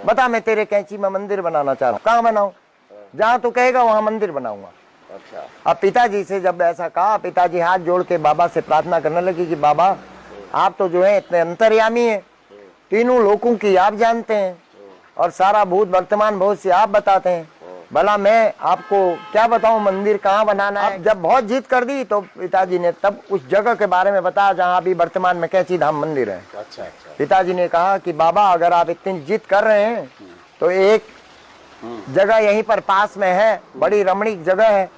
बता मैं तेरे कैंची में मंदिर बनाना चाह रहा हूँ, कहाँ बनाऊं? जहाँ तू कहेगा वहाँ मंदिर बनाऊंगा। अच्छा। अब पिताजी से जब ऐसा कहा, पिताजी हाथ जोड़ के बाबा से प्रार्थना करने लगे कि बाबा आप तो जो है इतने अंतर्यामी है, तीनों लोगों की आप जानते हैं और सारा भूत वर्तमान भविष्य आप बताते हैं, भला मैं आपको क्या बताऊं मंदिर कहाँ बनाना है। जब बहुत जिद कर दी तो पिताजी ने तब उस जगह के बारे में बताया जहाँ अभी वर्तमान में कैंची धाम मंदिर है। अच्छा। पिताजी ने कहा कि बाबा अगर आप इतनी जिद कर रहे हैं तो एक जगह यहीं पर पास में है, बड़ी रमणीक जगह है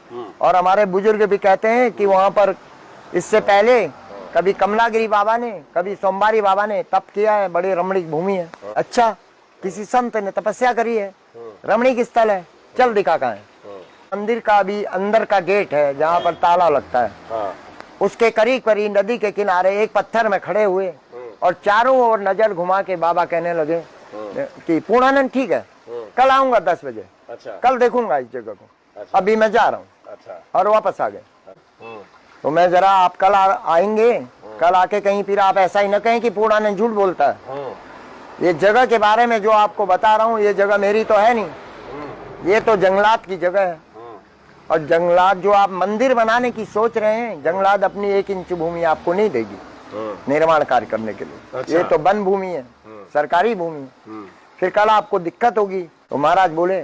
और हमारे बुजुर्ग भी कहते हैं कि वहाँ पर इससे पहले कभी कमलागिरी बाबा ने, कभी सोमवारी बाबा ने तप किया है, बड़ी रमणीक भूमि है। अच्छा, किसी संत ने तपस्या करी है, रमणीक स्थल है, चल दिखा कहाँ है। मंदिर का भी अंदर का गेट है जहाँ पर ताला लगता है, उसके करीब करीब नदी के किनारे एक पत्थर में खड़े हुए और चारों ओर नजर घुमा के बाबा कहने लगे कि पूर्णानंद ठीक है, कल आऊंगा 10 बजे। अच्छा। कल देखूंगा इस जगह को। अच्छा। अभी मैं जा रहा हूँ। अच्छा। और वापस आ गए। तो मैं जरा आप कल आएंगे, कल आके कहीं फिर आप ऐसा ही न कहें कि पूर्णानंद झूठ बोलता है। ये जगह के बारे में जो आपको बता रहा हूँ, ये जगह मेरी तो है नहीं, ये तो जंगलात की जगह है। और जंगलात जो आप मंदिर बनाने की सोच रहे हैं, जंगलात अपनी 1 इंच भूमि आपको नहीं देगी निर्माण कार्य करने के लिए। अच्छा। ये तो वन भूमि है, सरकारी भूमि है। फिर कल आपको दिक्कत होगी। तो महाराज बोले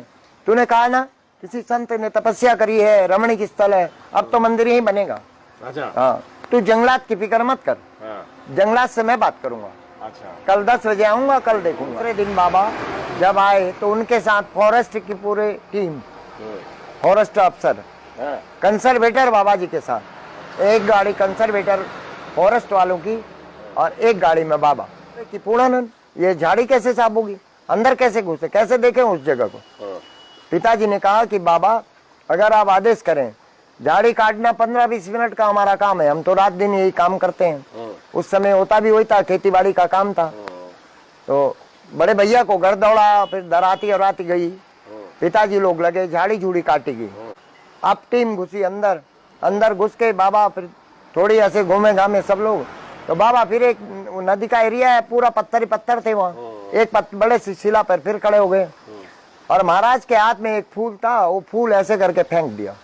तूने कहा ना किसी संत ने तपस्या करी है, रमणीक स्थल है, अब तो मंदिर ही बनेगा। अच्छा। हाँ, तू जंगलात की फिक्र मत कर, जंगलात से मैं बात करूंगा। अच्छा। कल 10 बजे आऊंगा, कल देखूंगा। दूसरे दिन बाबा जब आए तो उनके साथ फॉरेस्ट की पूरी टीम, फॉरेस्ट अफसर, कंजर्वेटर बाबा जी के साथ, एक गाड़ी कंजर्वेटर फॉरेस्ट वालों की और एक गाड़ी में बाबा कि पूर्णानंद ये झाड़ी कैसे साफ होगी, अंदर कैसे घुसे, कैसे देखें उस जगह को। पिताजी ने कहा कि बाबा अगर आप आदेश करें, झाड़ी काटना 15-20 मिनट का हमारा काम है, हम तो रात दिन यही काम करते हैं। उस समय होता भी वही था, खेती बाड़ी का काम था। तो बड़े भैया को घर दौड़ा, फिर दराती और राती गई, पिताजी लोग लगे, झाड़ी झूड़ी काटी गई। अब टीम घुसी अंदर, अंदर घुस के बाबा फिर थोड़ी ऐसे घूमे घामे सब लोग। तो बाबा फिर एक नदी का एरिया है, पूरा पत्थर ही पत्थर थे वहाँ, एक बड़े सी शिला पर फिर खड़े हो गए और महाराज के हाथ में एक फूल था, वो फूल ऐसे करके फेंक दिया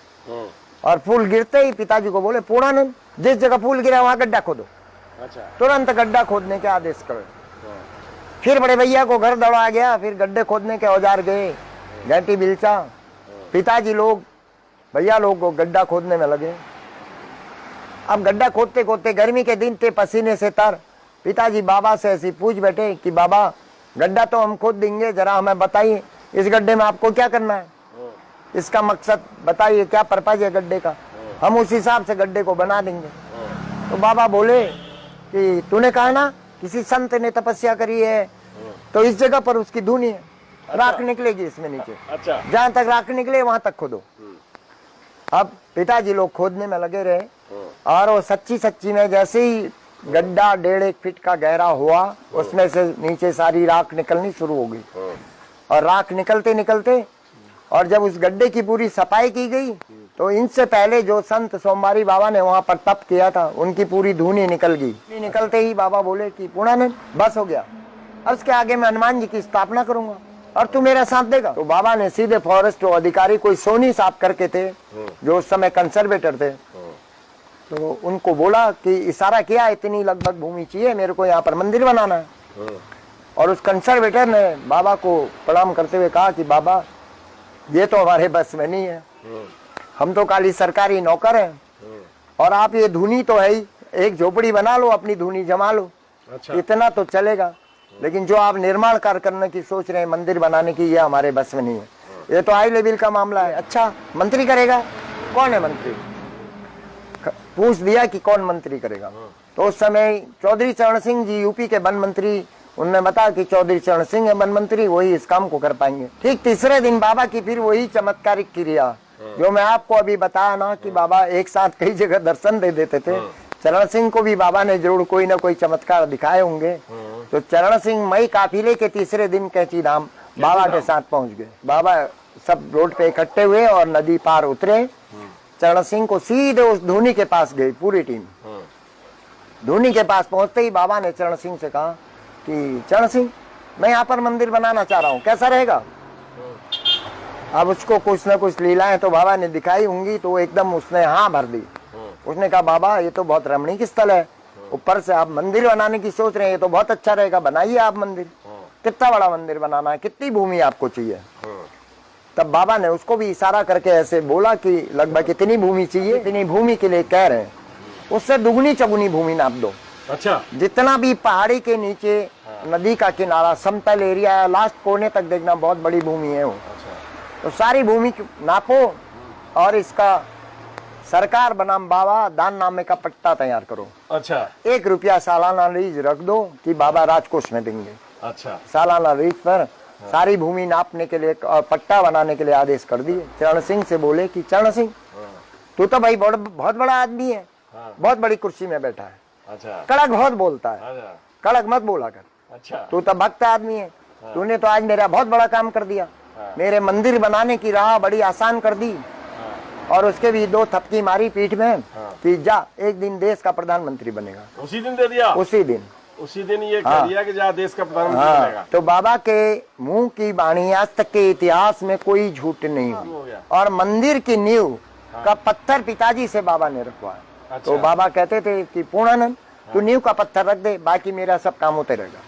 और फूल गिरते ही पिताजी को बोले पूर्णानंद जिस जगह फूल गिरा वहां गड्ढा खोदो। अच्छा। तुरंत गड्ढा खोदने के आदेश करो। फिर बड़े भैया को घर दौड़ा गया, फिर गड्ढे खोदने के औजार गए, घंटी बिलचा, पिताजी लोग भैया लोग को गड्ढा खोदने में लगे। अब गड्ढा खोदते खोदते गर्मी के दिन थे, पसीने से तर, पिताजी बाबा से ऐसी पूछ बैठे कि बाबा गड्ढा तो हम खोद देंगे, जरा हमें बताइए इस गड्ढे में आपको क्या करना है, इसका मकसद बताइए, क्या पर्पज है गड्ढे का, हम उस हिसाब से गड्ढे को बना देंगे। तो बाबा बोले कि तूने कहा ना किसी संत ने तपस्या करी है, तो इस जगह पर उसकी धुनी है, राख निकलेगी इसमें नीचे। अच्छा। जहां तक राख निकले वहां तक खोदो। अब पिताजी लोग खोदने में लगे रहे और वो सच्ची में जैसे ही गड्ढा 1.5 फीट का गहरा हुआ, उसमें से नीचे सारी राख निकलनी शुरू हो गई। और राख निकलते निकलते और जब उस गड्ढे की पूरी सफाई की गई तो इनसे पहले जो संत सोमवारी बाबा ने वहां पर तप किया था, उनकी पूरी धुनी निकल गई। निकलते ही बाबा बोले कि पूर्णानंद बस हो गया, अब उसके आगे मैं हनुमान जी की स्थापना करूंगा और तू मेरा साथ देगा। तो बाबा ने सीधे फॉरेस्ट अधिकारी, कोई सोनी साहब करके थे जो उस समय कंजर्वेटर थे, तो उनको बोला कि इशारा किया इतनी लगभग भूमि चाहिए मेरे को, यहाँ पर मंदिर बनाना है। और उस कंजर्वेटर ने बाबा को प्रणाम करते हुए कहा कि बाबा ये तो हमारे बस में नहीं है, हम तो खाली सरकारी नौकर हैं और आप ये धुनी तो है ही, एक झोपड़ी बना लो, अपनी धुनी जमा लो। अच्छा। इतना तो चलेगा, लेकिन जो आप निर्माण कार्य करने की सोच रहे हैं, मंदिर बनाने की, ये हमारे बस में नहीं है, ये तो हाई लेवल का मामला है। अच्छा, मंत्री करेगा? कौन है मंत्री? पूछ दिया कि कौन मंत्री करेगा। तो उस समय चौधरी चरण सिंह जी यूपी के वन मंत्री, उनने बताया कि चौधरी चरण सिंह है वन मंत्री, वही इस काम को कर पाएंगे। ठीक तीसरे दिन बाबा की फिर वही चमत्कारिक क्रिया जो मैं आपको अभी बताया ना कि बाबा एक साथ कई जगह दर्शन दे देते थे। चरण सिंह को भी बाबा ने जरूर कोई ना कोई चमत्कार दिखाए होंगे। तो चरण सिंह मई काफिले के तीसरे दिन कैंची धाम बाबा के साथ पहुंच गए। बाबा सब रोड पे इकट्ठे हुए और नदी पार उतरे। चरण सिंह को सीधे उस धोनी के पास गई पूरी टीम। धोनी के पास पहुंचते ही बाबा ने चरण सिंह से कहा कि चरण सिंह मैं यहाँ पर मंदिर बनाना चाह रहा हूँ, कैसा रहेगा? अब उसको कुछ ना कुछ लीलाएं तो बाबा ने दिखाई होंगी, तो एकदम उसने हाँ भर दी। उसने कहा बाबा ये तो बहुत रमणीक स्थल है, ऊपर से आप मंदिर बनाने की सोच रहे हैं, ये तो बहुत अच्छा रहेगा, बनाइए आप मंदिर। कितना बड़ा मंदिर बनाना है, कितनी भूमि आपको चाहिए? तब बाबा ने उसको भी इशारा करके ऐसे बोला कि लगभग कितनी भूमि चाहिए, इतनी भूमि के लिए कह रहे हैं, उससे दुगनी चौगुनी भूमि नाप दो। अच्छा, जितना भी पहाड़ी के नीचे नदी का किनारा समतल एरिया है, लास्ट कोने तक देखना बहुत बड़ी भूमि है वो। तो सारी भूमि नापो और इसका सरकार बनाम बाबा दान नामे का पट्टा तैयार करो। अच्छा, 1 रुपया सालाना लीज रख दो कि बाबा राजकोष में देंगे। अच्छा, सालाना लीज पर सारी भूमि नापने के लिए और पट्टा बनाने के लिए आदेश कर दिए। चरण सिंह से बोले कि चरण सिंह तू तो भाई बहुत बड़ा आदमी है, बहुत बड़ी कुर्सी में बैठा है, अच्छा, कड़क बहुत बोलता है, अच्छा, कड़क मत बोला कर, अच्छा, तू तो भक्त आदमी है, तूने तो आज मेरा बहुत बड़ा काम कर दिया, मेरे मंदिर बनाने की राह बड़ी आसान कर दी। और उसके भी 2 थपकी मारी पीठ में कि जा एक दिन देश का प्रधानमंत्री बनेगा। उसी दिन दे दिया? उसी दिन ये कह दिया कि जा देश का प्रधानमंत्री बनेगा। तो बाबा के मुंह की वाणी आज तक के इतिहास में कोई झूठ नहीं हुई। और मंदिर की नींव का पत्थर पिताजी से बाबा ने रखवाया। तो बाबा कहते थे कि पूर्णानंद तू नींव का पत्थर रख दे, बाकी मेरा सब काम होते रहेगा।